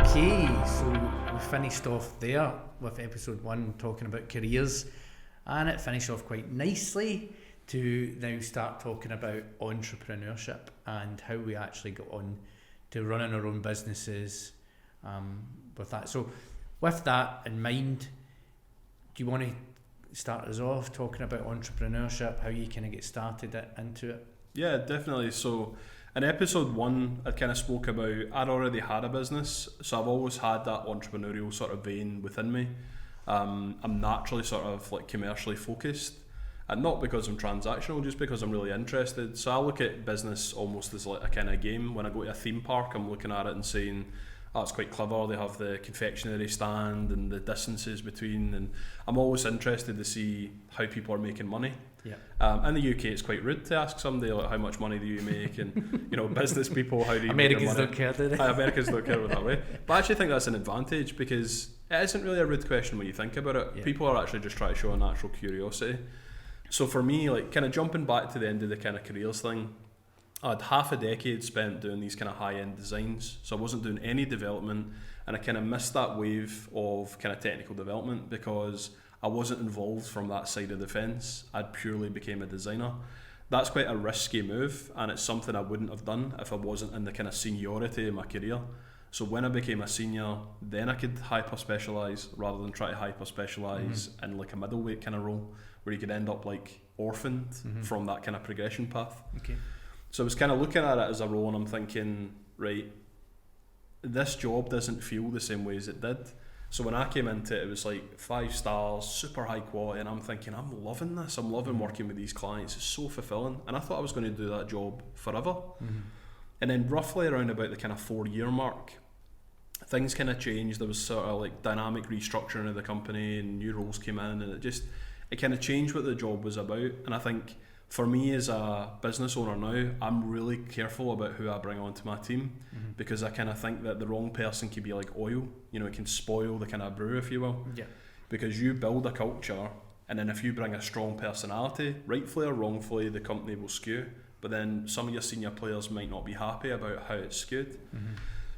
Okay, so we finished off there with episode 1 talking about careers, and it finished off quite nicely to now start talking about entrepreneurship and how we actually got on to running our own businesses with that. So with that in mind, do you want to start us off talking about entrepreneurship, how you kind of get started into it? Yeah, definitely. So in episode 1, I kind of spoke about I'd already had a business, so I've always had that entrepreneurial sort of vein within me. I'm naturally sort of like commercially focused, and not because I'm transactional, just because I'm really interested. So I look at business almost as like a kind of game. When I go to a theme park, I'm looking at it and saying, oh, it's quite clever, they have the confectionery stand and the distances between, and I'm always interested to see how people are making money. Yeah. In the UK, it's quite rude to ask somebody like, how much money do you make, and you know, business people, how do you make Americans money? don't care, do they? Americans don't care that way. But I actually think that's an advantage, because it isn't really a rude question when you think about it. Yeah. People are actually just trying to show a natural curiosity. So for me, like kind of jumping back to the end of the kind of careers thing, I had half a decade spent doing these kind of high-end designs, so I wasn't doing any development, and I kind of missed that wave of kind of technical development because I wasn't involved from that side of the fence. I'd purely became a designer. That's quite a risky move, and it's something I wouldn't have done if I wasn't in the kind of seniority of my career. So when I became a senior, then I could hyper-specialise rather than try to hyper-specialise in like a middleweight kind of role where you could end up like orphaned from that kind of progression path. Okay. So I was kind of looking at it as a role, and I'm thinking, right, this job doesn't feel the same way as it did. So when I came into it, it was like 5 stars, super high quality, and I'm thinking, I'm loving this. I'm loving working with these clients. It's so fulfilling. And I thought I was going to do that job forever. And then roughly around about the kind of 4-year mark, things kind of changed. There was sort of like dynamic restructuring of the company, and new roles came in, and it kind of changed what the job was about. And I think for me as a business owner now, I'm really careful about who I bring onto my team, because I kind of think that the wrong person can be like oil. You know, it can spoil the kind of brew, if you will. Yeah. Because you build a culture, and then if you bring a strong personality, rightfully or wrongfully, the company will skew. But then some of your senior players might not be happy about how it's skewed.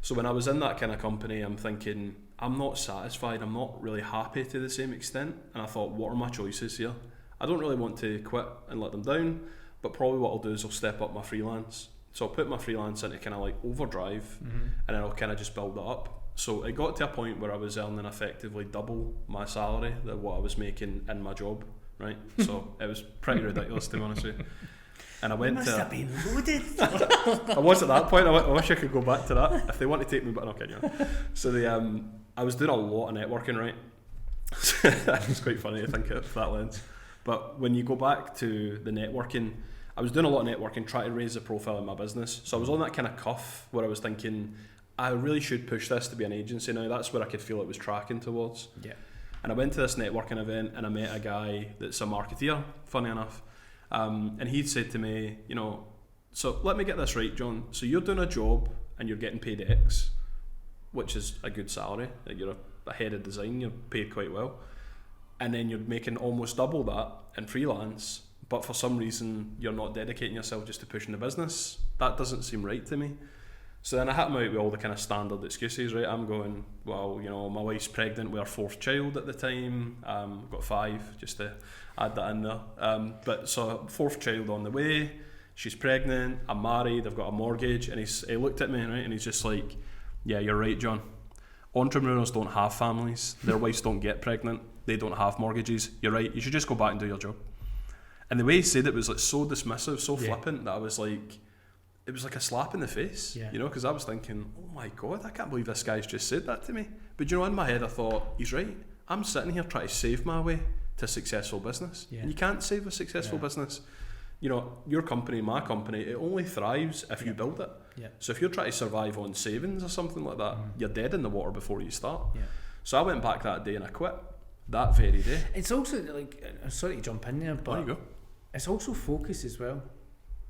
So when I was in that kind of company, I'm thinking, I'm not satisfied, I'm not really happy to the same extent. And I thought, what are my choices here? I don't really want to quit and let them down, but probably what I'll do is I'll step up my freelance. So I'll put my freelance into kind of like overdrive, and then I'll kind of just build it up. So it got to a point where I was earning effectively double my salary than what I was making in my job, right? So it was pretty ridiculous, to be honest with you. And I went must have been loaded. I was at that point. I wish I could go back to that if they want to take me, but I'm not kidding you. So I was doing a lot of networking, right? It's quite funny to think of that lens. But when you go back to the networking, I was doing a lot of networking, trying to raise the profile of my business. So I was on that kind of cuff where I was thinking, I really should push this to be an agency now. That's where I could feel it was tracking towards. Yeah. And I went to this networking event, and I met a guy that's a marketeer, funny enough. And he'd said to me, you know, so let me get this right, John. So you're doing a job and you're getting paid X, which is a good salary. Like you're a head of design, you're paid quite well. And then you're making almost double that in freelance, but for some reason you're not dedicating yourself just to pushing the business. That doesn't seem right to me. So then I hit him out with all the kind of standard excuses, right? I'm going, well, you know, my wife's pregnant with our 4th child at the time. I've got 5, just to add that in there. But so 4th child on the way, she's pregnant, I'm married, I've got a mortgage. And he looked at me, right, and he's just like, yeah, you're right, John. Entrepreneurs don't have families. Their wives don't get pregnant. They don't have mortgages. You're right, you should just go back and do your job. And the way he said it was like so dismissive, so flippant, that I was like, it was like a slap in the face, you know, because I was thinking, oh my God, I can't believe this guy's just said that to me. But you know, in my head I thought, he's right. I'm sitting here trying to save my way to successful business. And you can't save a successful business. You know, your company, my company, it only thrives if you build it. So if you're trying to survive on savings or something like that, you're dead in the water before you start. So I went back that day and I quit that very day. It's also like, sorry to jump in there, but there you go. It's also focus as well.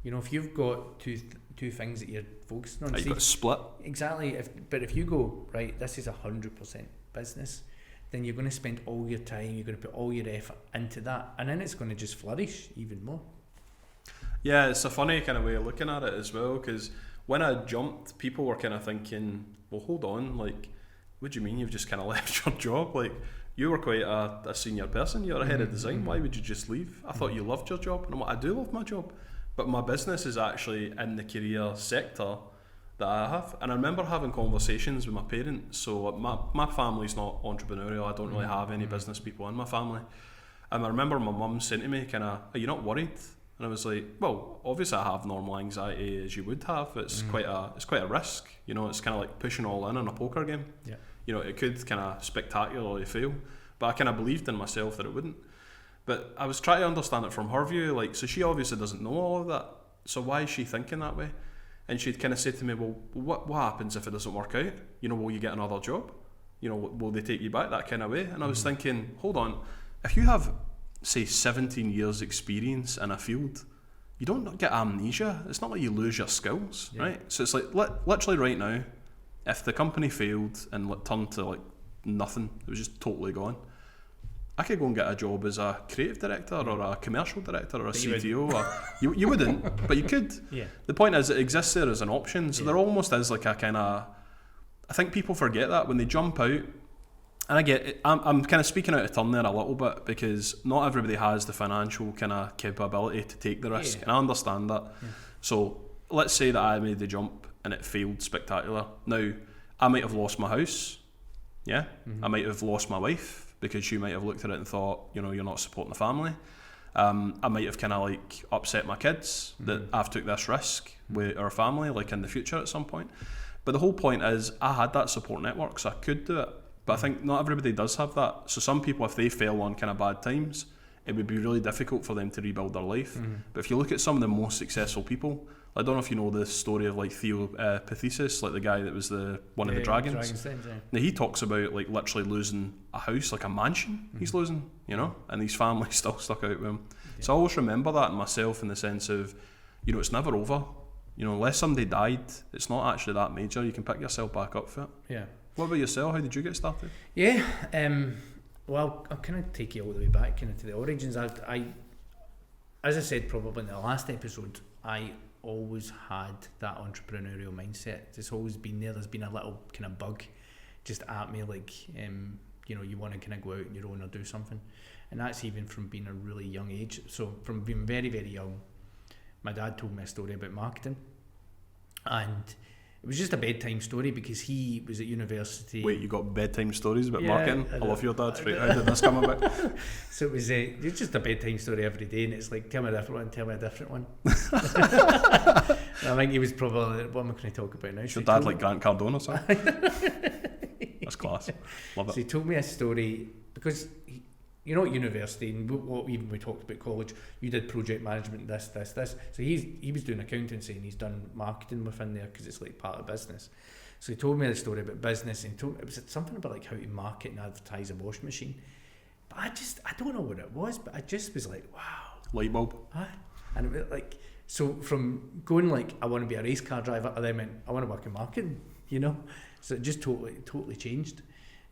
You know, if you've got two things that you're focusing on, you've got to split. Exactly. But if you go, right, this is 100% business, then you're going to spend all your time, you're going to put all your effort into that, and then it's going to just flourish even more. Yeah, it's a funny kind of way of looking at it as well, because when I jumped, people were kind of thinking, well, hold on, like, what do you mean you've just kind of left your job? Like, you were quite a senior person, you're a head of design, why would you just leave? I thought you loved your job. And I'm like, I do love my job, but my business is actually in the career sector that I have. And I remember having conversations with my parents. So my family's not entrepreneurial, I don't really have any business people in my family. And I remember my mum saying to me, kind of, are you not worried? And I was like, well, obviously I have normal anxiety as you would have. It's quite a risk, you know. It's kind of like pushing all in on a poker game. Yeah. You know, it could kind of spectacularly fail, but I kind of believed in myself that it wouldn't. But I was trying to understand it from her view, like, so she obviously doesn't know all of that, so why is she thinking that way? And she'd kind of say to me, well, what happens if it doesn't work out? You know, will you get another job? You know, will they take you back, that kind of way? And I was thinking, hold on, if you have, say, 17 years experience in a field, you don't get amnesia. It's not like you lose your skills, right? So it's like, literally right now, if the company failed and turned to like nothing, it was just totally gone, I could go and get a job as a creative director or a commercial director or a CTO. You wouldn't, but you could. Yeah. The point is, it exists there as an option. So there almost is like a kind of, I think people forget that when they jump out. And I get it, I'm kind of speaking out of turn there a little bit, because not everybody has the financial kind of capability to take the risk, and I understand that. So let's say that I made the jump and it failed spectacular. Now, I might have lost my house, I might have lost my wife, because she might have looked at it and thought, you know, you're not supporting the family. I might have kind of like upset my kids that I've took this risk with our family, like in the future at some point. But the whole point is, I had that support network, so I could do it. But I think not everybody does have that. So some people, if they fail on kind of bad times, it would be really difficult for them to rebuild their life. But if you look at some of the most successful people, I don't know if you know the story of like Theo Pathesis, like the guy that was one of the dragons. Now he talks about like literally losing a house, like a mansion he's losing, you know, and his family's still stuck out with him. So I always remember that in myself, in the sense of, you know, it's never over. You know, unless somebody died, it's not actually that major. You can pick yourself back up for it. Yeah. What about yourself? How did you get started? Yeah, well, I'll kind of take you all the way back kind of to the origins. I, as I said probably in the last episode, I always had that entrepreneurial mindset. It's always been there. There's been a little kind of bug just at me, like, you know, you want to kind of go out on your own or do something. And that's even from being a really young age. So from being very, very young, my dad told me a story about marketing. And it was just a bedtime story, because he was at university. Wait, you got bedtime stories about marketing? I love your dad. Right, how did this come about? So it was just a bedtime story every day, and it's like, tell me a different one, tell me a different one. I think he was probably, what am I going to talk about now? Is your dad like Grant Cardone or something? That's class. Love it. So he told me a story, because you know, at university, and what even we talked about college, you did project management, this. So he was doing accountancy, and he's done marketing within there, because it's like part of business. So he told me the story about business, and it was something about like how to market and advertise a washing machine. But I don't know what it was, but I just was like, wow. Light bulb. And it was like, so from going like, I want to be a race car driver, I then went, I want to work in marketing, you know? So it just totally changed.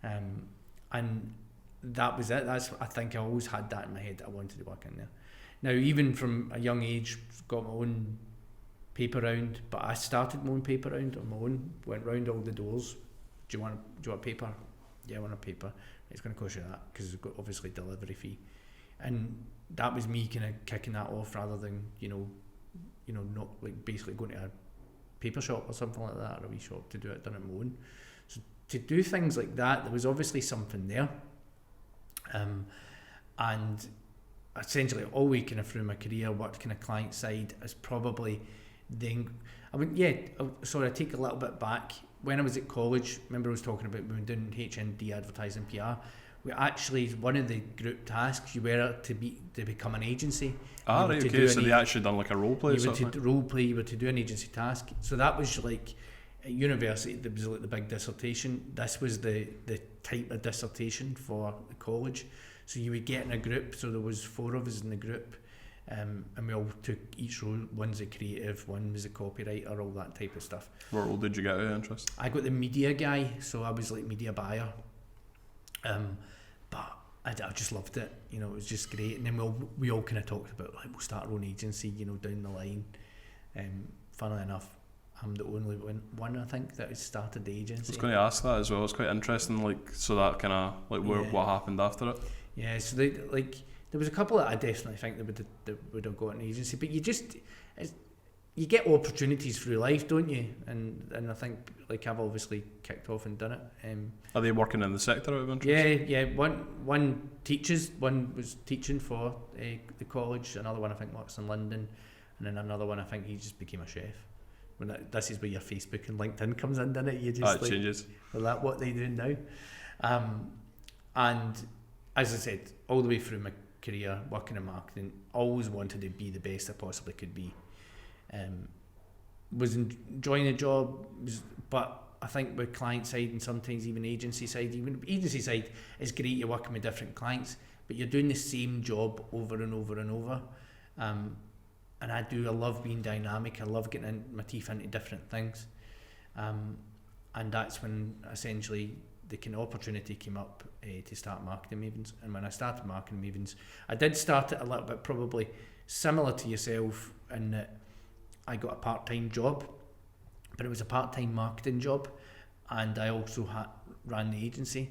And that was it. I think I always had that in my head. I wanted to work in there. Now, even from a young age, got my own paper round, but I started my own paper round on my own, went round all the doors. Do you want paper? Yeah, I want a paper. It's going to cost you that, because it's got obviously delivery fee. And that was me kind of kicking that off, rather than, you know, not like basically going to a paper shop or something like that, or a wee shop to do it, done it my own. So to do things like that, there was obviously something there. And essentially all week kind of through my career, worked kind of client side, is probably then, I take a little bit back. When I was at college, remember I was talking about when we were doing HND advertising PR, we actually, one of the group tasks, you were to become an agency. Right, okay, so they actually done like a role play. You were to role play, you were to do an agency task. So that was like, at university, there was like the big dissertation. This was the type of dissertation for the college. So you would get in a group, so there was 4 of us in the group, and we all took each role. One's a creative, one was a copywriter, all that type of stuff. What role did you get out of interest? I got the media guy, so I was like media buyer. But I just loved it, you know, it was just great. And then we all kind of talked about, like, we'll start our own agency, you know, down the line. Funnily enough, I'm the only one I think that has started the agency. I was going to ask that as well. It's quite interesting, like, so that kind of like what happened after it. Yeah, so there was a couple that I definitely think that would have got an agency, but you get opportunities through life, don't you? And I think, like, I've obviously kicked off and done it. Are they working in the sector out of interest? Yeah. One teaches. One was teaching for the college. Another one I think works in London, and then another one I think he just became a chef. This is where your Facebook and LinkedIn comes in, doesn't it? You just it changes. Well, that what they do now. And as I said, all the way through my career working in marketing, always wanted to be the best I possibly could be. Was enjoying the job, but I think with client side and sometimes even agency side, is great, you're working with different clients, but you're doing the same job over and over and over. And I love being dynamic. I love getting my teeth into different things. And that's when essentially the kind of opportunity came up to start marketing Mavens. And when I started marketing Mavens, I did start it a little bit probably similar to yourself in that I got a part-time job, but it was a part-time marketing job, and I also ran the agency.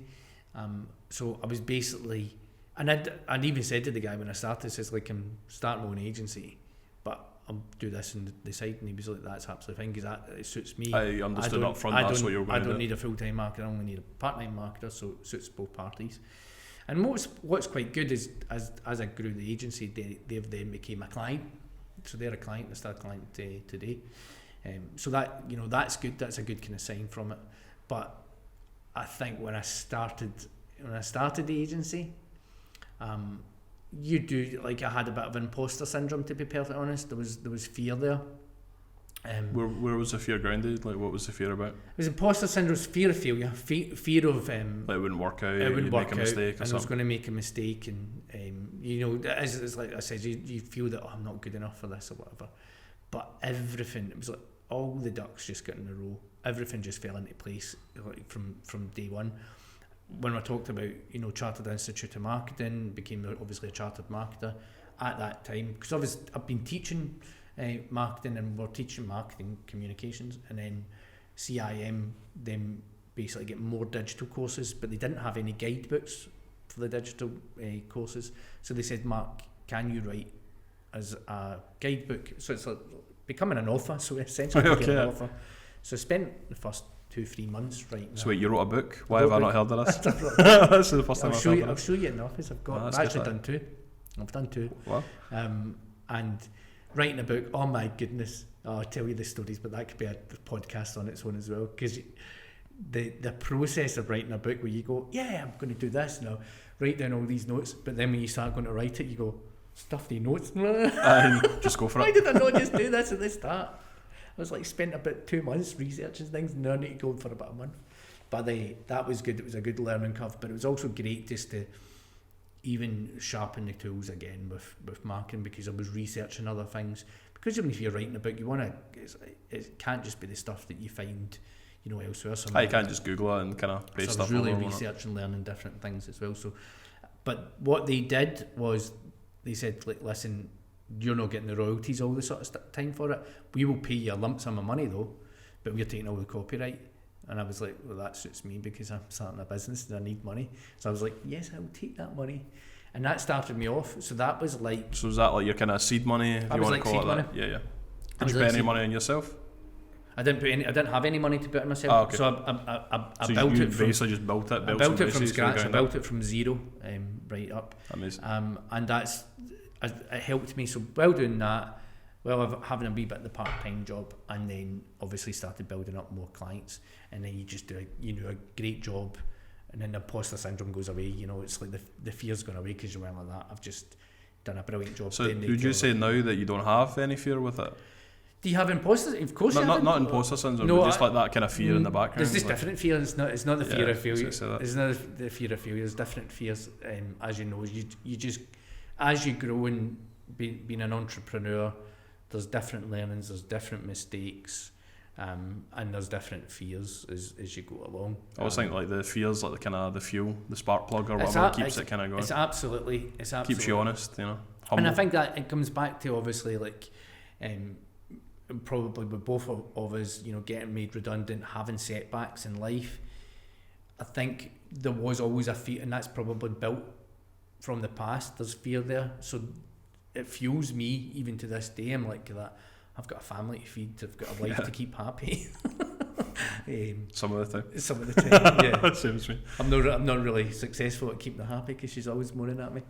So I was basically, and I'd even said to the guy when I started, says, like, I'm starting my own agency, but I'll do this on the side, and he was like, that's absolutely fine, because it suits me. I understood up front that's what you were going to do. I don't need a full-time marketer, I only need a part-time marketer, so it suits both parties. And what's quite good is, as I grew the agency, they then became a client. So they're a client, they start a client today. So that, that's good, that's a good kind of sign from it. But I think when I started the agency, you do, like, I had a bit of imposter syndrome, to be perfectly honest. There was fear there. Where was the fear grounded? Like, what was the fear about? It was imposter syndrome, fear of failure, fear of like it wouldn't work out, it wouldn't work make a mistake, out, and I was going to make a mistake, and it's like I said, you feel that, I'm not good enough for this or whatever. But everything, it was like all the ducks just got in a row. Everything just fell into place, like, from day one. When I talked about, Chartered Institute of Marketing, became obviously a chartered marketer at that time, because I've been teaching marketing, and we're teaching marketing communications, and then CIM then basically get more digital courses, but they didn't have any guidebooks for the digital courses, so they said, Mark, can you write as a guidebook? So it's like becoming an offer, so essentially an offer. So I spent the first 2-3 months writing. So wait, you wrote a book? Why have I not heard of this? This is the first time I've heard of it. I'll show you in the office. I've actually done two. I've done two. Wow. And writing a book, oh my goodness, I'll tell you the stories, but that could be a podcast on its own as well, because the process of writing a book, where you go, yeah, I'm going to do this now, write down all these notes, but then when you start going to write it, you go, stuff the notes, and just go for it. Why did I not just do this at the start? I was like, spent about 2 months researching things, and now I need to go for about a month. But that was good. It was a good learning curve, but it was also great just to even sharpen the tools again with marketing, because I was researching other things. Because even if you're writing a book, you want to, it can't just be the stuff that you find, elsewhere. You can't just Google it and kind of base stuff. I was really researching, learning different things as well. So, but what they did was they said, like, listen, you're not getting the royalties all the sort of time for it. We will pay you a lump sum of money though, but we're taking all the copyright. And I was like, well, that suits me, because I'm starting a business and I need money. So I was like, yes, I'll take that money. And that started me off. So that was like... So was that like your kind of seed money, if you want to call it that? Yeah. Did you put any money in yourself? I didn't have any money to put in myself. Okay. So I built it from... basically just built it? I built it from scratch. I built it from zero right up. Amazing. And it helped me. So while doing that, having a wee bit of the part-time job, and then obviously started building up more clients, and then you just do a great job, and then the imposter syndrome goes away. It's like the fear's gone away, because you went like that. I've just done a brilliant job. So would you say now that you don't have any fear with it? Do you have imposter? Of course, not imposter syndrome, but just like that kind of fear in the background. There's just different fear. It's not the fear of failure. It's not the fear of failure. There's different fears. As you know, you just, as you grow and being an entrepreneur, there's different learnings, there's different mistakes, and there's different fears as you go along. I always think like the fears, like the kind of the fuel, the spark plug or whatever, keeps it kind of going. It's absolutely keeps you honest, humble. And I think that it comes back to obviously like probably with both of us, you know, getting made redundant, having setbacks in life, I think there was always a fear, and that's probably built from the past. There's fear there, so it fuels me even to this day. I'm like that. I've got a family to feed. I've got a life to keep happy. Some of the time. Some of the time, yeah. Same as me. I'm not really successful at keeping her happy because she's always moaning at me.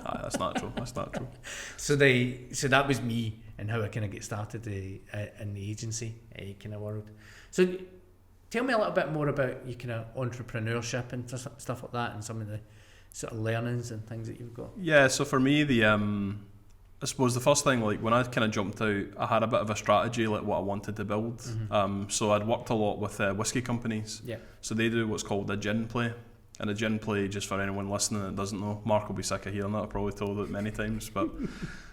That's natural. That's natural. So that was me and how I kind of get started in the agency kind of world. So tell me a little bit more about your kind of entrepreneurship and stuff like that, and some of the sort of learnings and things that you've got. Yeah. So for me, I suppose the first thing, like when I kind of jumped out, I had a bit of a strategy, like what I wanted to build. Mm-hmm. So I'd worked a lot with whiskey companies. Yeah. So they do what's called a gin play. And a gin play, just for anyone listening that doesn't know, Mark will be sick of hearing that, I've probably told it many times, but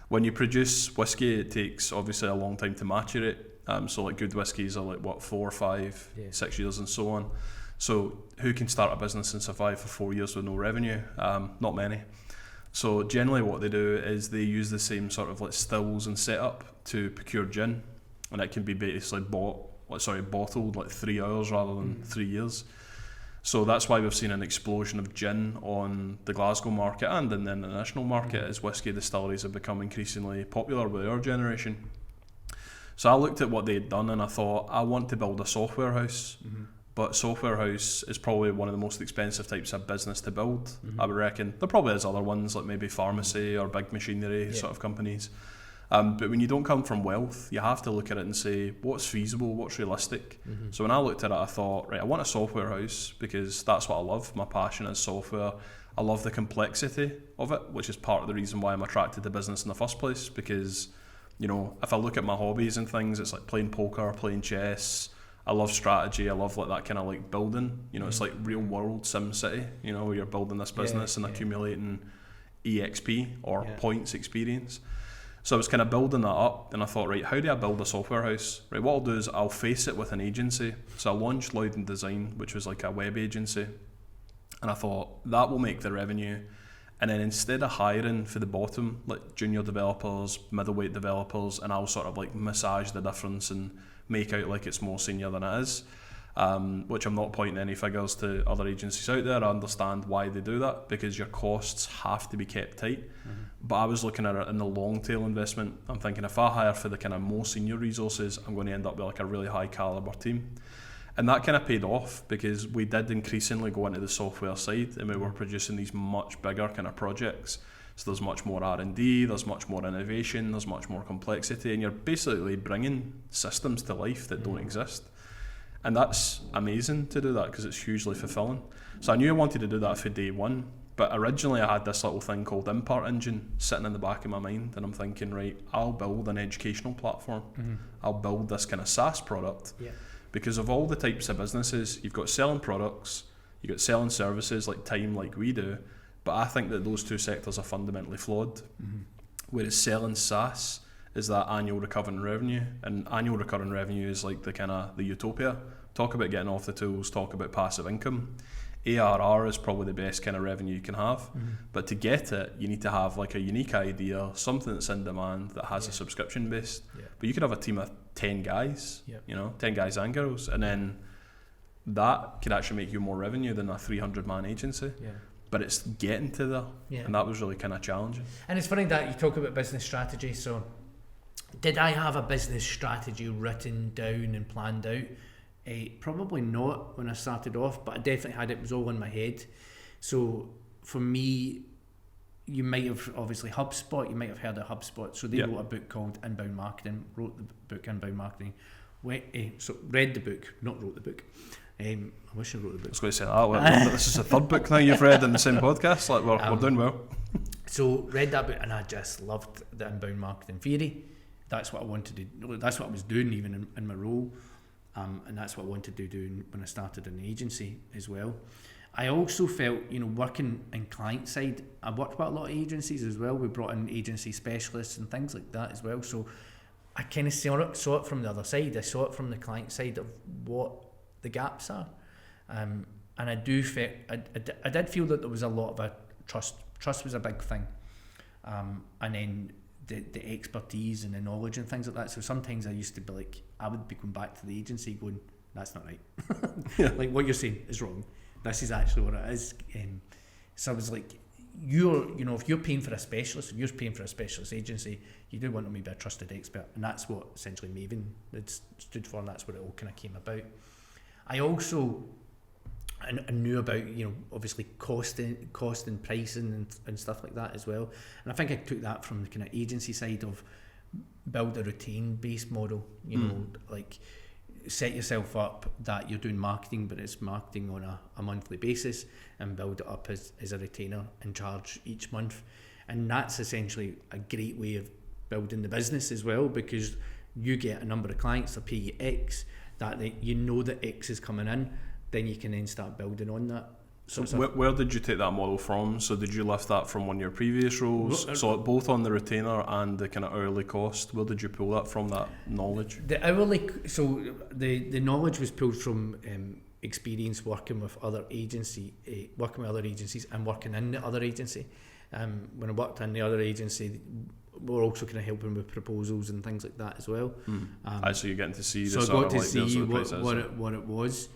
when you produce whiskey, it takes obviously a long time to mature it. So like good whiskies are like 4, 5, 6 years and so on. So who can start a business and survive for 4 years with no revenue? Not many. So generally what they do is they use the same sort of like stills and setup to procure gin, and it can be basically bottled like 3 hours rather than 3 years. So that's why we've seen an explosion of gin on the Glasgow market and in the international market as whiskey distilleries have become increasingly popular with our generation. So I looked at what they had done and I thought, I want to build a software house. Mm-hmm. But software house is probably one of the most expensive types of business to build. Mm-hmm. I would reckon. There probably is other ones like maybe pharmacy or big machinery sort of companies. But when you don't come from wealth, you have to look at it and say, what's feasible, what's realistic? Mm-hmm. So when I looked at it, I thought, right, I want a software house because that's what I love. My passion is software. I love the complexity of it, which is part of the reason why I'm attracted to business in the first place. Because, you know, if I look at my hobbies and things, it's like playing poker, playing chess. I love strategy. I love like that kind of like building. You know, it's like real world SimCity, you know, where you're building this business and accumulating EXP or points experience. So I was kind of building that up and I thought, right, how do I build a software house? Right, what I'll do is I'll face it with an agency. So I launched Loudon Design, which was like a web agency. And I thought, that will make the revenue. And then instead of hiring for the bottom, like junior developers, middleweight developers, and I'll sort of like massage the difference and make out like it's more senior than it is, which I'm not pointing any figures to other agencies out there. I understand why they do that because your costs have to be kept tight. Mm-hmm. But I was looking at it in the long tail investment. I'm thinking if I hire for the kind of more senior resources, I'm going to end up with like a really high caliber team. And that kind of paid off because we did increasingly go into the software side and we were producing these much bigger kind of projects. So there's much more R&D, there's much more innovation, there's much more complexity, and you're basically bringing systems to life that don't exist. And that's amazing to do that because it's hugely fulfilling. So I knew I wanted to do that for day one, but originally I had this little thing called Impart Engine sitting in the back of my mind, and I'm thinking, right, I'll build an educational platform. Mm-hmm. I'll build this kind of SaaS product. Yeah. Because of all the types of businesses, you've got selling products, you've got selling services like time, like we do, but I think that those two sectors are fundamentally flawed. Mm-hmm. Whereas selling SaaS is that annual recurring revenue, and annual recurring revenue is like the kind of the utopia. Talk about getting off the tools, talk about passive income. ARR is probably the best kind of revenue you can have, but to get it, you need to have like a unique idea, something that's in demand that has a subscription based. But you could have a team of 10 guys, 10 guys and girls, and then that could actually make you more revenue than a 300-man agency. But it's getting to there, and that was really kind of challenging. And it's funny that you talk about business strategy. So did I have a business strategy written down and planned out? Probably not when I started off, but I definitely had it was all in my head. So for me, you might have obviously HubSpot, you might have heard of HubSpot. So they wrote a book called Inbound Marketing, wrote the book Inbound Marketing. So read the book, not wrote the book. I wish I wrote the book. I was going to say that. This is the third book now you've read in the same podcast. Like we're doing well. So read that book and I just loved the inbound marketing theory. That's what I wanted to do. That's what I was doing even in my role. And that's what I wanted to do when I started an agency as well. I also felt, working in client side, I worked with a lot of agencies as well. We brought in agency specialists and things like that as well. So I kind of saw it from the other side. I saw it from the client side of what the gaps are. And I did feel that there was a lot of a trust. Trust was a big thing. And then the expertise and the knowledge and things like that. So sometimes I used to be like, I would be going back to the agency going, that's not right. Yeah. Like, what you're saying is wrong. This is actually what it is. So I was like, if you're paying for a specialist, if you're paying for a specialist agency, you do want them to be a trusted expert, and that's what essentially Maven stood for, and that's what it all kind of came about. I also I knew about, obviously cost and pricing and stuff like that as well, and I think I took that from the kind of agency side of build a routine based model, like set yourself up that you're doing marketing, but it's marketing on a monthly basis, and build it up as a retainer and charge each month. And that's essentially a great way of building the business as well, because you get a number of clients that pay you X, that that X is coming in, then you can then start building on that. So where did you take that model from? So did you lift that from one of your previous roles? So both on the retainer and the kind of hourly cost, where did you pull that from, that knowledge? The knowledge was pulled from experience working with other agencies and working in the other agency. When I worked in the other agency, we were also kind of helping with proposals and things like that as well. So you're getting to see so the I got to like see what it was.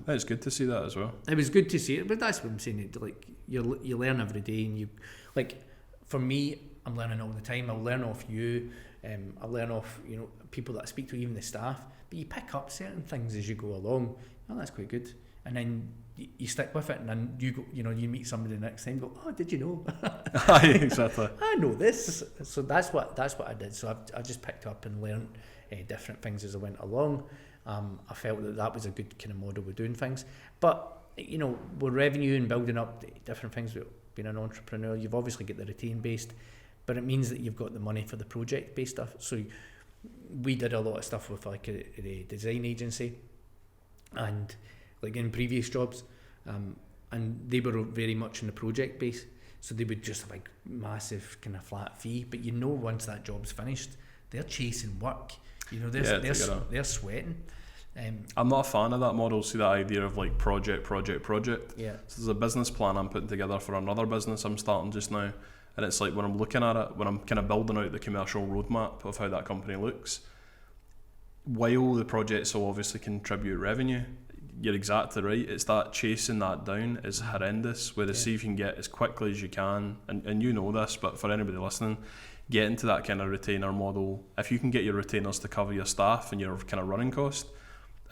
It's good to see that as well. It was good to see it, but that's what I'm saying. Like you learn every day, and you like. For me, I'm learning all the time. I'll learn off you. I'll learn off people that I speak to, even the staff. But you pick up certain things as you go along. Oh, that's quite good. And then you stick with it, and then you go. You meet somebody the next time. And go, oh, did you know? Exactly. I know this. So that's what I did. So I just picked up and learned different things as I went along. I felt that was a good kind of model of doing things. But, with revenue and building up different things, with being an entrepreneur, you've obviously got the retain based, but it means that you've got the money for the project based stuff. So we did a lot of stuff with like a design agency, and like in previous jobs, and they were very much in the project base. So they would just have like massive kind of flat fee, but once that job's finished, they're chasing work. They're sweating. I'm not a fan of that model. See, that idea of like project. Yeah. So there's a business plan I'm putting together for another business I'm starting just now, and it's like when I'm looking at it, when I'm kind of building out the commercial roadmap of how that company looks, while the projects will obviously contribute revenue, you're exactly right. It's that chasing that down is horrendous. Whereas see if you can get as quickly as you can, and you know this, but for anybody listening, get into that kind of retainer model. If you can get your retainers to cover your staff and your kind of running cost,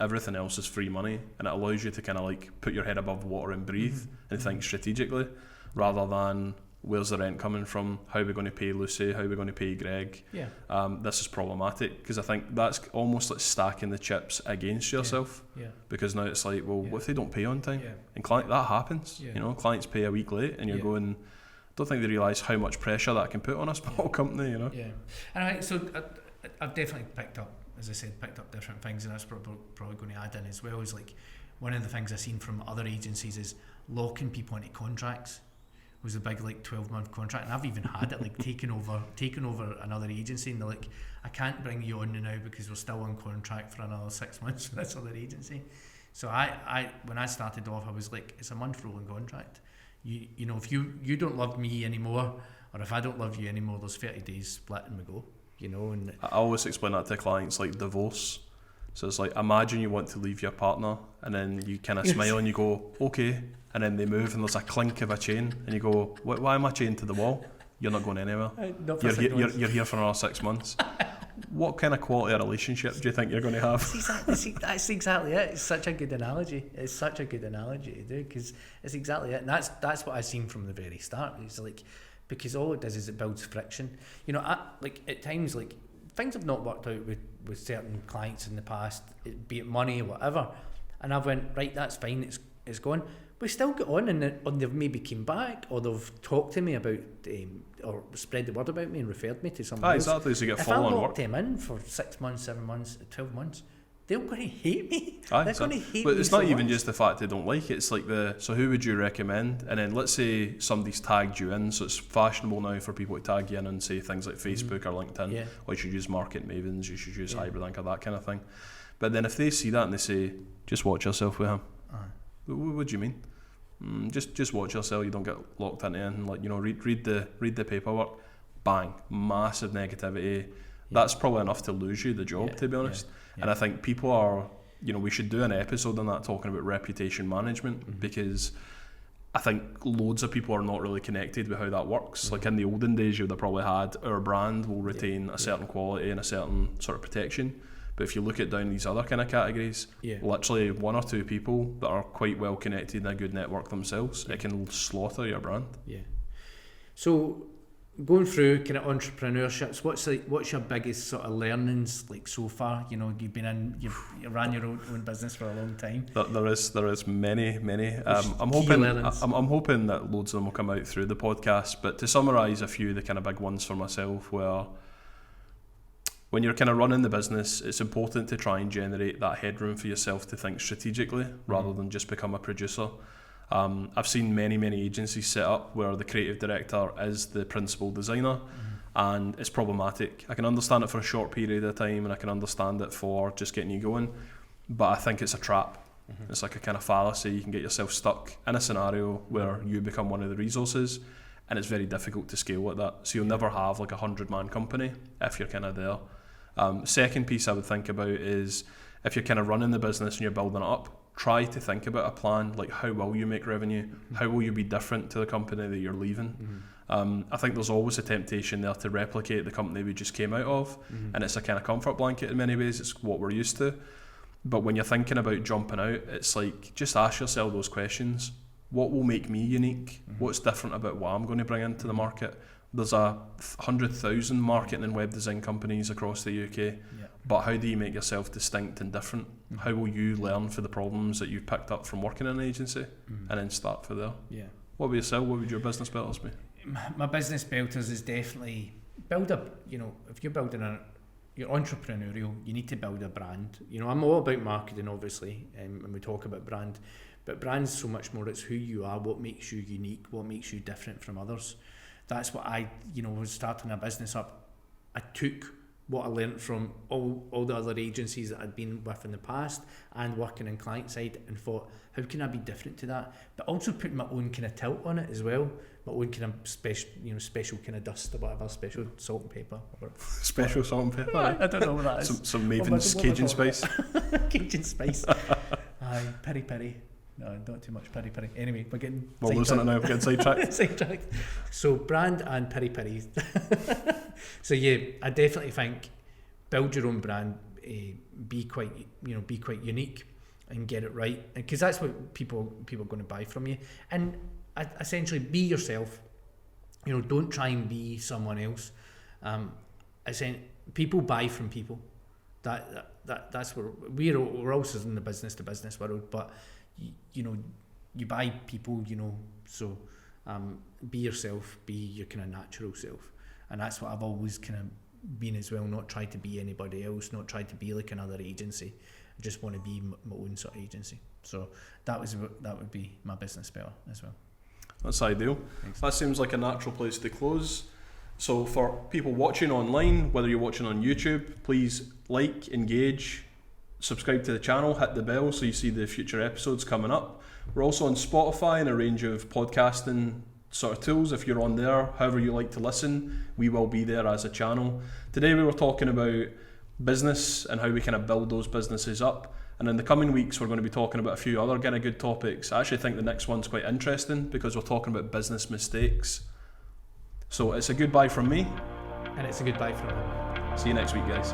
everything else is free money, and it allows you to kind of like put your head above water and breathe and think strategically, rather than where's the rent coming from, how are we going to pay Lucy, how are we going to pay Greg. This is problematic, because I think that's almost like stacking the chips against yourself, because now it's like, well, what if they don't pay on time? And that happens. Clients pay a week late, and you're going, don't think they realise how much pressure that can put on a small company, And so I've definitely picked up different things, and that's probably going to add in as well, is like one of the things I've seen from other agencies is locking people into contracts. It was a big like 12-month contract, and I've even had it like taken over another agency, and they're like, I can't bring you on now because we're still on contract for another 6 months with this other agency. So I when I started off, I was like, it's a month rolling contract. If you don't love me anymore, or if I don't love you anymore, there's 30 days split and we go. And I always explain that to clients like divorce. So it's like, imagine you want to leave your partner, and then you kind of smile and you go, okay, and then they move and there's a clink of a chain, and you go, why am I chained to the wall? You're not going anywhere. You're here for another 6 months. What kind of quality of relationship do you think you're going to have? That's exactly it. It's such a good analogy. To do, because it's exactly it. And that's what I've seen from the very start. It's like, because all it does is it builds friction. At times, like, things have not worked out with certain clients in the past, be it money or whatever, and I've went, right, that's fine, it's gone. We still get on, and they've maybe came back, or they've talked to me about or spread the word about me and referred me to someone else. Exactly. So you get if follow-on work. If I locked them in for 6 months, 7 months, 12 months, they're going to hate me. They're going to hate me. But it's not even just the fact they don't like it. It's like so who would you recommend? And then let's say somebody's tagged you in. So it's fashionable now for people to tag you in and say things like Facebook or LinkedIn. Or you should use Market Mavens, you should use Hybrid or that kind of thing. But then if they see that and they say, just watch yourself with him. What do you mean? Just watch yourself. You don't get locked into anything. Like, read the paperwork. bang, massive negativity. That's probably enough to lose you the job, to be honest. And I think people are, we should do an episode on that talking about reputation management, because I think loads of people are not really connected with how that works. Like in the olden days, you would have probably had our brand will retain a certain quality and a certain sort of protection. But if you look at down these other kind of categories, literally 1 or 2 people that are quite well connected in a good network themselves, it can slaughter your brand. Yeah. So going through kind of entrepreneurships, what's your biggest sort of learnings like so far? You've been you ran your own business for a long time. There is many. I'm hoping that loads of them will come out through the podcast. But to summarise a few of the kind of big ones for myself, where when you're kind of running the business, it's important to try and generate that headroom for yourself to think strategically rather than just become a producer. I've seen many agencies set up where the creative director is the principal designer, and it's problematic. I can understand it for a short period of time, and I can understand it for just getting you going, but I think it's a trap. It's like a kind of fallacy. You can get yourself stuck in a scenario where you become one of the resources, and it's very difficult to scale like that. So you'll never have like a 100-man company if you're kind of there. Second piece I would think about is if you're kind of running the business and you're building it up, try to think about a plan, like how will you make revenue? How will you be different to the company that you're leaving? I think there's always a temptation there to replicate the company we just came out of, and it's a kind of comfort blanket in many ways. It's what we're used to. But when you're thinking about jumping out, it's like, just ask yourself those questions. What will make me unique? What's different about what I'm going to bring into the market? There's 100,000 marketing and web design companies across the UK, but how do you make yourself distinct and different? How will you learn for the problems that you've picked up from working in an agency and then start for there? What about yourself? What would your business belters be? My business belters is definitely build up. If you're building you're entrepreneurial, you need to build a brand. I'm all about marketing, obviously, and we talk about brand, but brand's so much more. It's who you are, what makes you unique, what makes you different from others. That's what I, was starting a business up. I took what I learned from all the other agencies that I'd been with in the past and working in client side, and thought, how can I be different to that? But also putting my own kind of tilt on it as well, my own kind of special kind of dust or whatever, special salt and pepper. Special salt and pepper? I don't know what that is. Some Mavens Cajun spice. Cajun spice. Aye, peri. No, not too much peri. Anyway, we're getting losing it now. We're getting sidetracked. So brand and peri. So I definitely think build your own brand, be quite unique, and get it right, because that's what people are going to buy from you. And essentially, be yourself. Don't try and be someone else. People buy from people. That's where we're also in the business to business world, but you buy people, so be yourself, be your kind of natural self. And that's what I've always kind of been as well, not try to be anybody else, not try to be like another agency. I just want to be my own sort of agency. So that would be my business better as well. That's ideal. Thanks. That seems like a natural place to close. So for people watching online, whether you're watching on YouTube, please like, engage, subscribe to the channel, hit the bell so you see the future episodes coming up. We're also on Spotify and a range of podcasting sort of tools. If you're on there, however you like to listen, we will be there as a channel. Today we were talking about business and how we kind of build those businesses up. And in the coming weeks, we're going to be talking about a few other kind of good topics. I actually think the next one's quite interesting because we're talking about business mistakes. So it's a goodbye from me. And it's a goodbye from him. See you next week, guys.